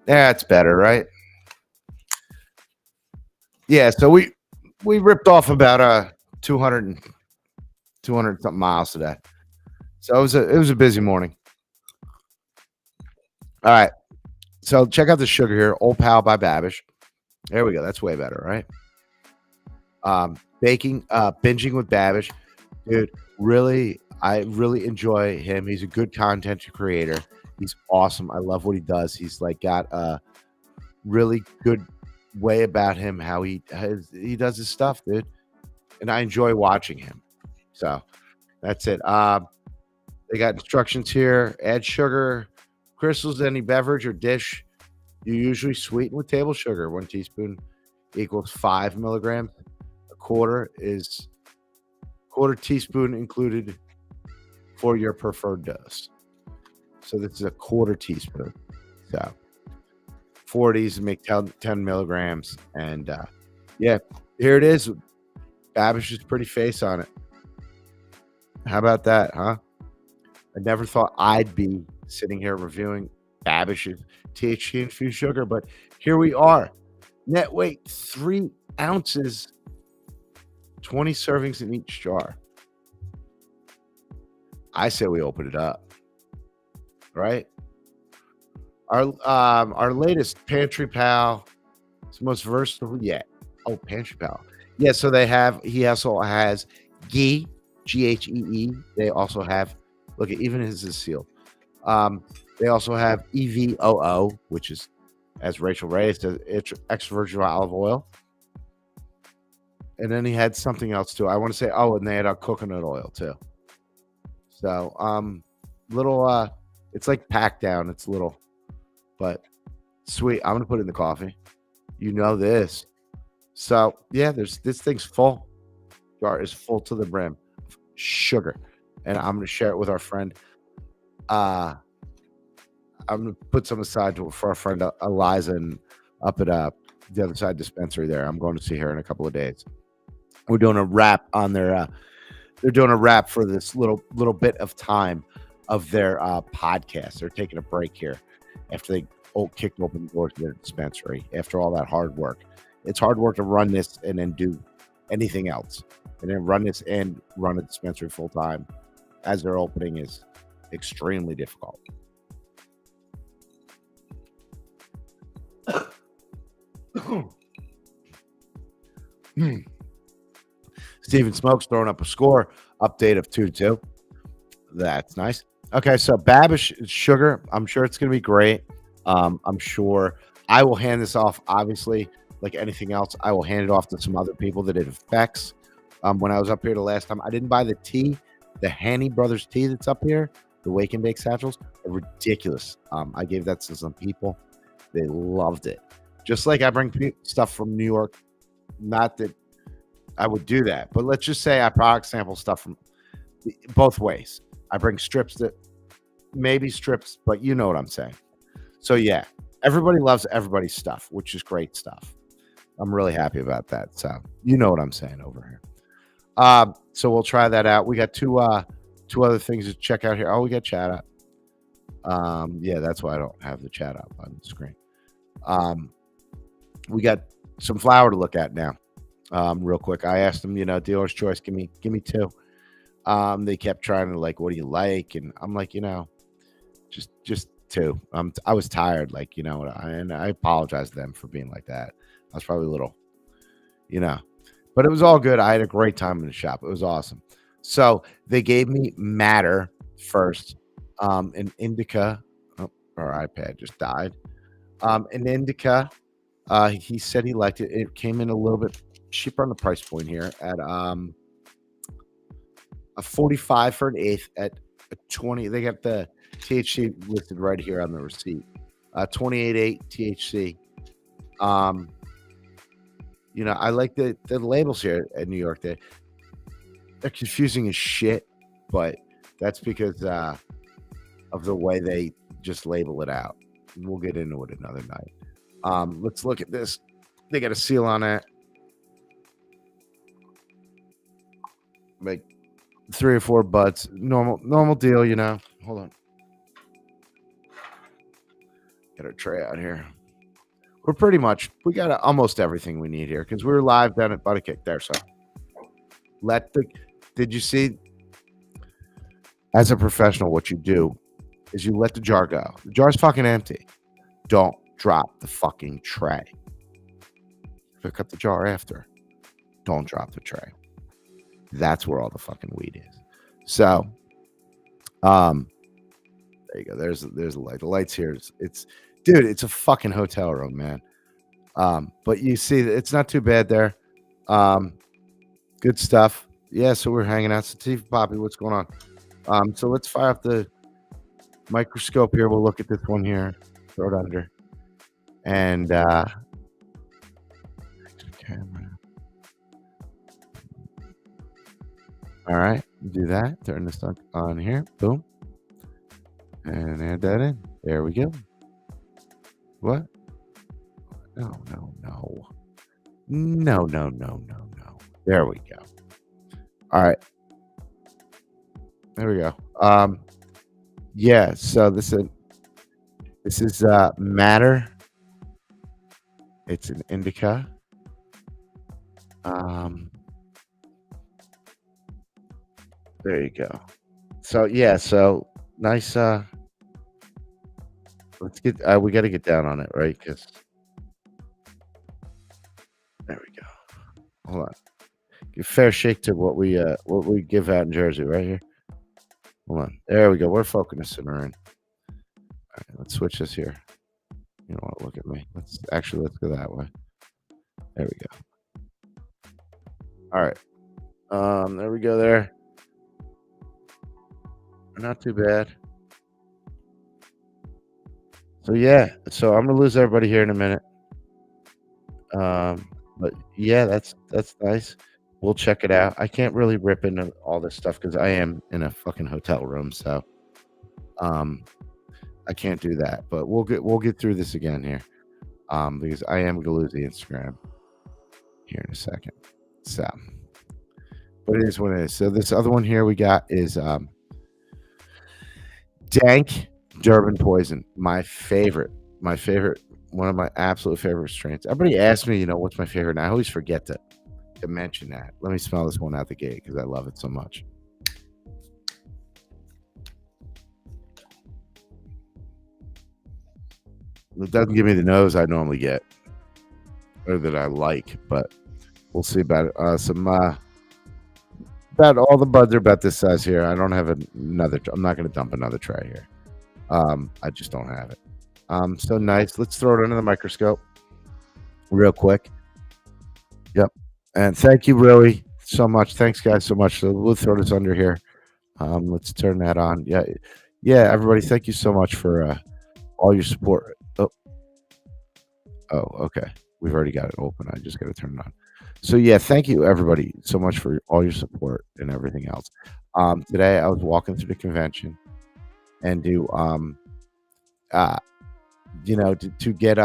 That's better, right? Yeah, so we ripped off about 200 something miles today. So it was a busy morning. All right. So check out the sugar here, Old Pal by Babish. There we go. That's way better, right? Binging with Babish. Dude, I really enjoy him. He's a good content creator. He's awesome. I love what he does. He's like got a really good way about him, how he does his stuff, dude. And I enjoy watching him. So that's it. They got instructions here. Add sugar, crystals, any beverage or dish. You usually sweeten with table sugar. 1 teaspoon equals 5 milligrams. A quarter teaspoon included for your preferred dose. So this is a quarter teaspoon. So 4 of these make 10 milligrams. And yeah, here it is. Babish's pretty face on it. How about that, huh? I never thought I'd be sitting here reviewing Babish's THC infused sugar, but here we are. Net weight 3 ounces, 20 servings in each jar. I say we open it up, right? Our latest Pantry Pal. It's the most versatile yet. Oh, Pantry Pal. Yeah, so he also has ghee, Ghee. They also have, look at, even his is sealed. They also have EVOO, which is, as Rachel Ray says, extra virgin olive oil. And then he had something else too. I want to say, and they had a coconut oil too. So, little, it's like packed down. It's little, but sweet. I'm gonna put it in the coffee. You know this. So yeah, this thing's full. Jar is full to the brim of sugar, and I'm gonna share it with our friend. I'm gonna put some aside for our friend Eliza and up at the other side dispensary there. I'm going to see her in a couple of days. We're doing a wrap on their. They're doing a wrap for this little bit of time of their podcast. They're taking a break here after they kicked open the doors to their dispensary. After all that hard work, it's hard work to run this and then do anything else, and then run this and run a dispensary full time as their opening is extremely difficult. Steven Smoke's throwing up a score update of 2-2. That's nice. Okay, so Babish Sugar. I'm sure it's going to be great. I'm sure I will hand this off, obviously, like anything else. I will hand it off to some other people that it affects. When I was up here the last time, I didn't buy the tea, the Hanny Brothers tea that's up here. The Wake and Bake satchels are ridiculous. I gave that to some people. They loved it. Just like I bring stuff from New York. Not that I would do that, but let's just say I product sample stuff from both ways. I bring strips that maybe strips, but you know what I'm saying. So yeah, everybody loves everybody's stuff, which is great stuff. I'm really happy about that. So you know what I'm saying over here. So we'll try that out. We got two other things to check out here. Oh, we got chat up. Yeah, that's why I don't have the chat up on the screen. We got some flour to look at now. Real quick, I asked them, dealer's choice. Give me two. They kept trying to like, what do you like? And I'm like, just two. I was tired, and I apologize to them for being like that. I was probably a little, but it was all good. I had a great time in the shop. It was awesome. So they gave me Matter first, an Indica. Oh, our iPad just died. An Indica. He said he liked it. It came in a little bit cheaper on the price point here at a 45 for an eighth at a 20. They got the THC listed right here on the receipt. 28.8 THC. I like the labels here at New York. They're confusing as shit, but that's because of the way they just label it out. We'll get into it another night. Let's look at this. They got a seal on it. Like 3 or 4 butts. Normal deal, Hold on. Get our tray out here. We got almost everything we need here because we were live down at ButACake there. So did you see, as a professional, what you do is you let the jar go. The jar's fucking empty. Don't drop the fucking tray. Pick up the jar after. Don't drop the tray. That's where all the fucking weed is. So, there you go. There's the light. The light's here. Dude, it's a fucking hotel room, man. But you see, it's not too bad there. Good stuff. Yeah, so we're hanging out. So, Steve Poppy, what's going on? So let's fire up the microscope here. We'll look at this one here. Throw it under. And camera. All right, do that. Turn this on here. Boom. And add that in. There we go. What? No. There we go. All right. There we go. Yeah, so this is Matter. It's an Indica. There you go. So yeah, so nice. Let's get. We got to get down on it, right? Because there we go. Hold on. Give fair shake to what we give out in Jersey, right here. Hold on. There we go. We're focusing her in. All right, let's switch this here. You don't want to look at me. Let's go that way. There we go. All right. There we go there. Not too bad. So yeah, so I'm gonna lose everybody here in a minute. But yeah, that's nice. We'll check it out. I can't really rip into all this stuff because I am in a fucking hotel room, so I can't do that. But we'll get through this again here. Because I am gonna lose the Instagram here in a second. So, but it is what it is. So this other one here we got is Dank Durban Poison. My favorite, one of my absolute favorite strains. Everybody asks me, what's my favorite, and I always forget to mention that. Let me smell this one out the gate because I love it so much. It doesn't give me the nose I normally get. or that I like, but we'll see about it. About all the buds are about this size here. I don't have another. I'm not going to dump another tray here. I just don't have it. So nice. Let's throw it under the microscope real quick. Yep. And thank you, really, so much. Thanks, guys, so much. So we'll throw this under here. Let's turn that on. Yeah. Everybody, thank you so much for all your support. Oh, okay. We've already got it open. I just got to turn it on. So yeah, thank you everybody so much for all your support and everything else. Today I was walking through the convention and to get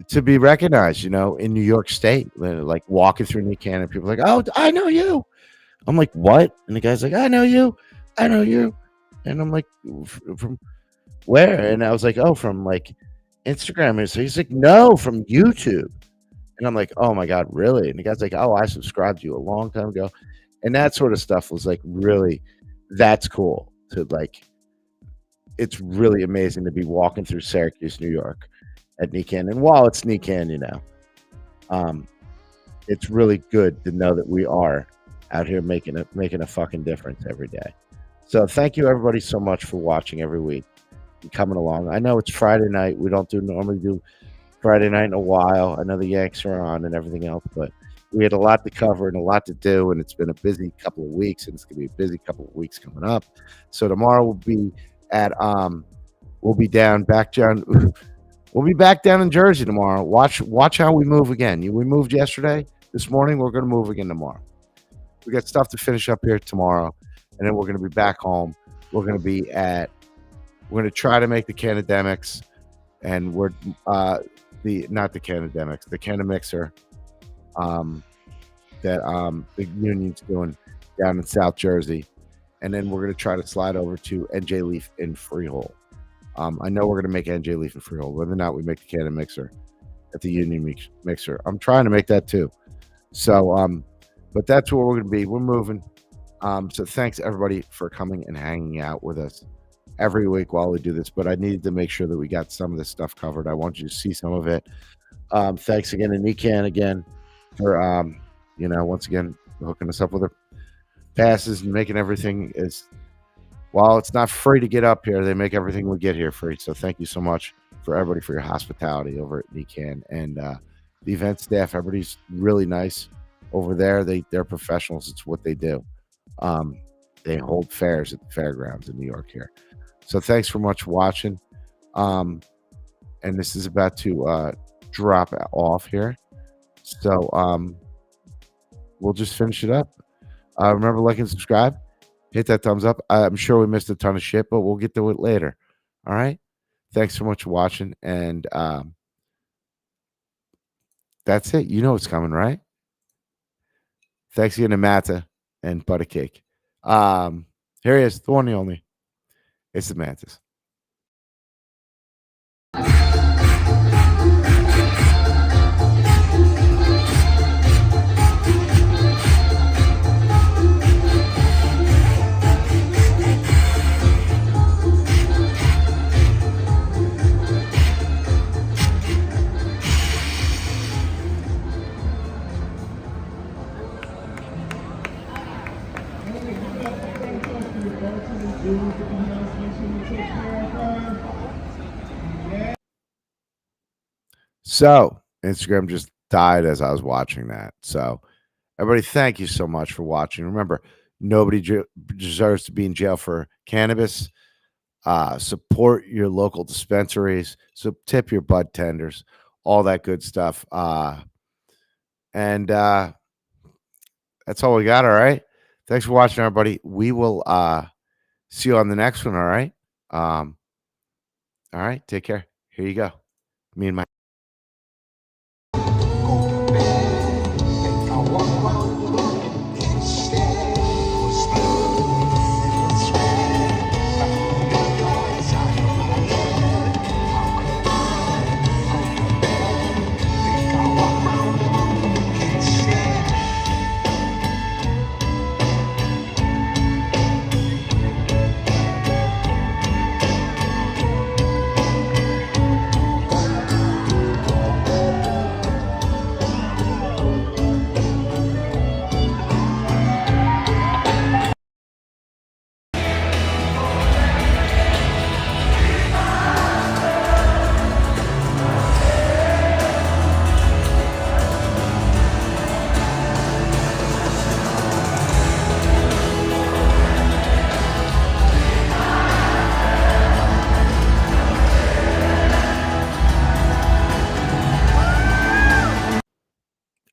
to be recognized, in New York State, like walking through NECANN and people are like, oh, I know you. I'm like, what? And the guy's like, I know you. And I'm like, from where? And I was like, oh, from like Instagram. And so he's like, no, from YouTube. And I'm like, oh my God, really? And the guy's like, oh, I subscribed to you a long time ago. And that sort of stuff was like, really, that's cool to like, it's really amazing to be walking through Syracuse, New York at NECANN. And while it's NECANN, it's really good to know that we are out here making a fucking difference every day. So thank you everybody so much for watching every week and coming along. I know it's Friday night. We don't normally do Friday night in a while. I know the Yanks are on and everything else, but we had a lot to cover and a lot to do, and it's been a busy couple of weeks, and it's gonna be a busy couple of weeks coming up. So tomorrow we'll be at we'll be back down in Jersey tomorrow. Watch how we move again. We moved yesterday. This morning we're gonna move again tomorrow. We got stuff to finish up here tomorrow, and then we're gonna be back home. We're gonna try to make the Canademics, and we're the Canamixer that the union's doing down in South Jersey, and then we're going to try to slide over to NJ Leaf in Freehold. I know we're going to make NJ Leaf in Freehold, whether or not we make the Canamixer at the Union Mixer. I'm trying to make that too. So, but that's where we're going to be. We're moving. So thanks everybody for coming and hanging out with us every week while we do this, but I needed to make sure that we got some of this stuff covered. I want you to see some of it. Thanks again to NECANN again for once again hooking us up with their passes and making everything while it's not free to get up here, they make everything we get here free. So thank you so much for everybody for your hospitality over at NECANN and the event staff. Everybody's really nice over there. They're professionals. It's what they do. They hold fairs at the fairgrounds in New York here. So thanks for much watching. And this is about to drop off here. So we'll just finish it up. Remember, like and subscribe. Hit that thumbs up. I'm sure we missed a ton of shit, but we'll get to it later. All right. Thanks so much for watching. And that's it. You know what's coming, right? Thanks again to Matta and ButACake. Here he is, the one and only. It's the Mantis. So Instagram just died as I was watching that. So everybody, thank you so much for watching. Remember, nobody deserves to be in jail for cannabis. Support your local dispensaries. So tip your bud tenders, all that good stuff. And that's all we got. All right. Thanks for watching, everybody. We will see you on the next one. All right. All right. Take care. Here you go. Me and my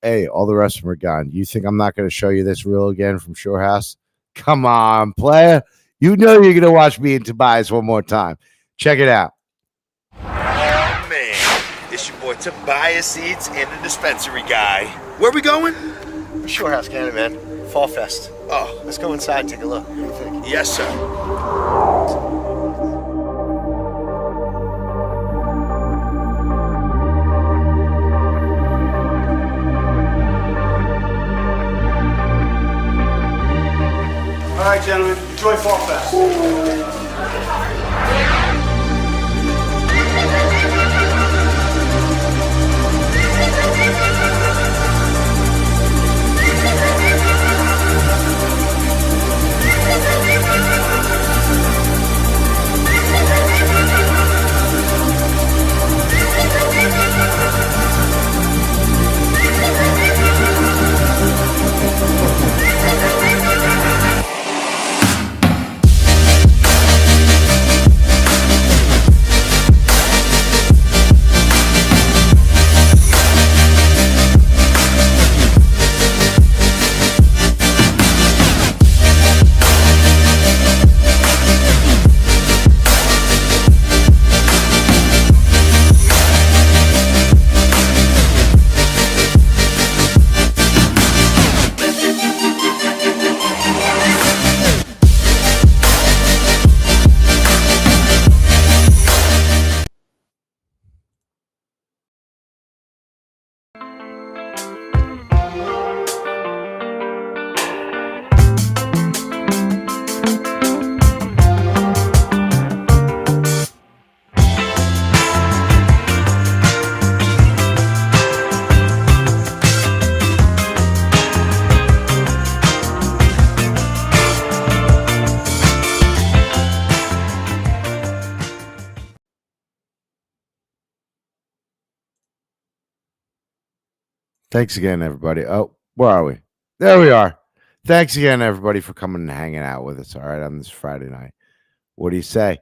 Hey, all the rest of them are gone. You think I'm not going to show you this reel again from Shore House? Come on, player. You know you're going to watch me and Tobias one more time. Check it out. Oh, man. It's your boy Tobias Eats and the Dispensary guy. Where we going? Shore House Canada, man. Fall Fest. Oh, Let's go inside and take a look. What do you think? yes, sir. All right, gentlemen, enjoy Fall Fest. Thanks again, everybody. Oh, where are we? There we are. Thanks again, everybody, for coming and hanging out with us. All right, on this Friday night. What do you say?